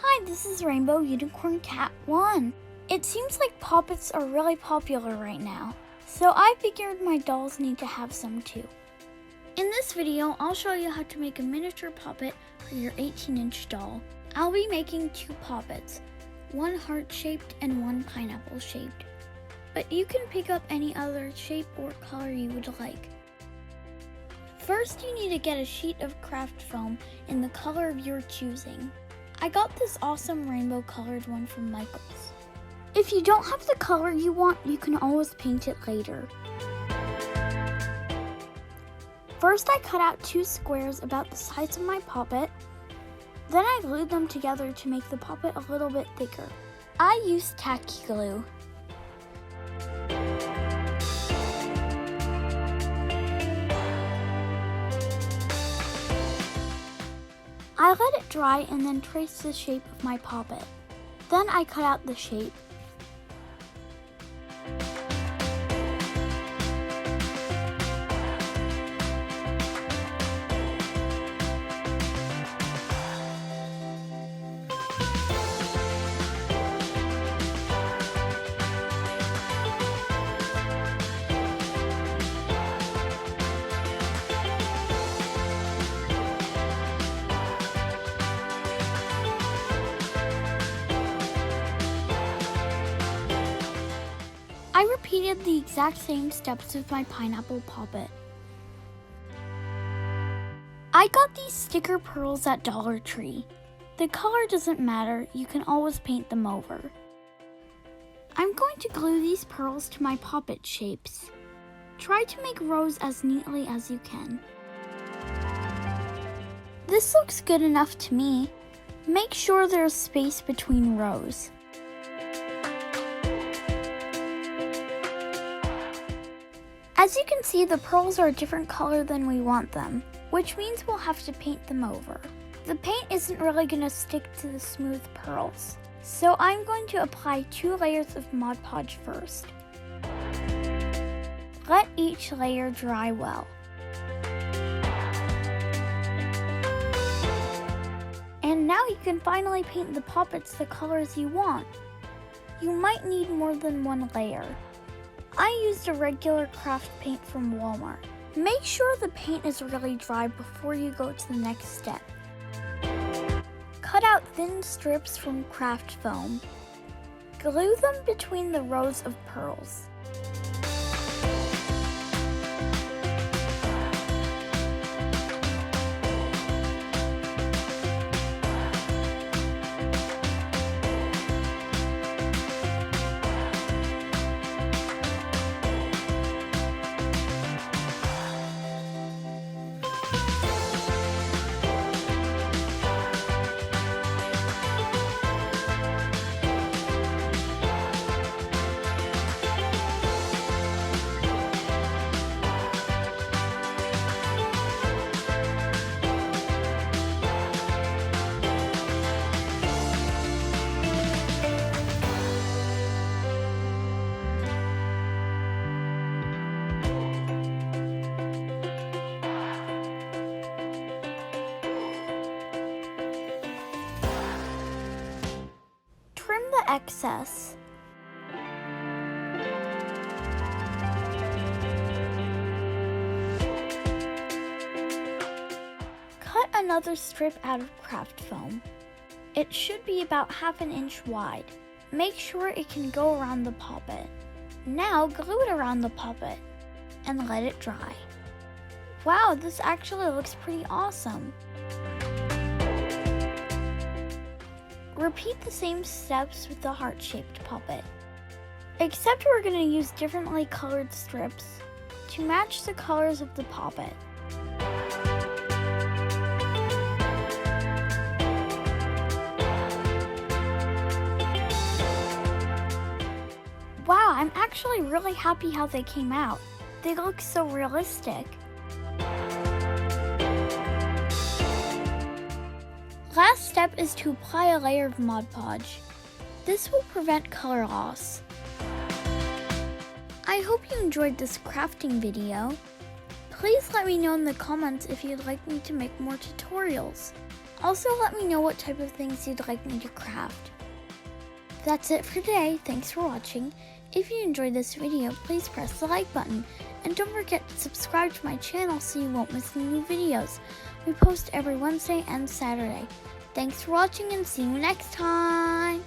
Hi, this is Rainbow Unicorn Cat 1. It seems like puppets are really popular right now, so I figured my dolls need to have some too. In this video, I'll show you how to make a miniature puppet for your 18-inch doll. I'll be making two puppets, one heart-shaped and one pineapple-shaped. But you can pick up any other shape or color you would like. First, you need to get a sheet of craft foam in the color of your choosing. I got this awesome rainbow colored one from Michaels. If you don't have the color you want, you can always paint it later. First, I cut out two squares about the size of my puppet. Then I glued them together to make the puppet a little bit thicker. I used tacky glue. I let it dry and then traced the shape of my puppet. Then I cut out the shape. I repeated the exact same steps with my pineapple puppet. I got these sticker pearls at Dollar Tree. The color doesn't matter, you can always paint them over. I'm going to glue these pearls to my puppet shapes. Try to make rows as neatly as you can. This looks good enough to me. Make sure there's space between rows. As you can see, the pearls are a different color than we want them, which means we'll have to paint them over. The paint isn't really going to stick to the smooth pearls, so I'm going to apply 2 layers of Mod Podge first. Let each layer dry well. And now you can finally paint the puppets the colors you want. You might need more than 1 layer. I used a regular craft paint from Walmart. Make sure the paint is really dry before you go to the next step. Cut out thin strips from craft foam. Glue them between the rows of pearls. Trim the excess. Cut another strip out of craft foam. It should be about 1/2 inch wide. Make sure it can go around the puppet. Now glue it around the puppet and let it dry. Wow, this actually looks pretty awesome. Repeat the same steps with the heart-shaped puppet. Except we're going to use differently colored strips to match the colors of the puppet. Wow, I'm actually really happy how they came out. They look so realistic. Last step is to apply a layer of Mod Podge. This will prevent color loss. I hope you enjoyed this crafting video. Please let me know in the comments if you'd like me to make more tutorials. Also, let me know what type of things you'd like me to craft. That's it for today. Thanks for watching. If you enjoyed this video, please press the like button. And don't forget to subscribe to my channel so you won't miss any new videos. We post every Wednesday and Saturday. Thanks for watching and see you next time.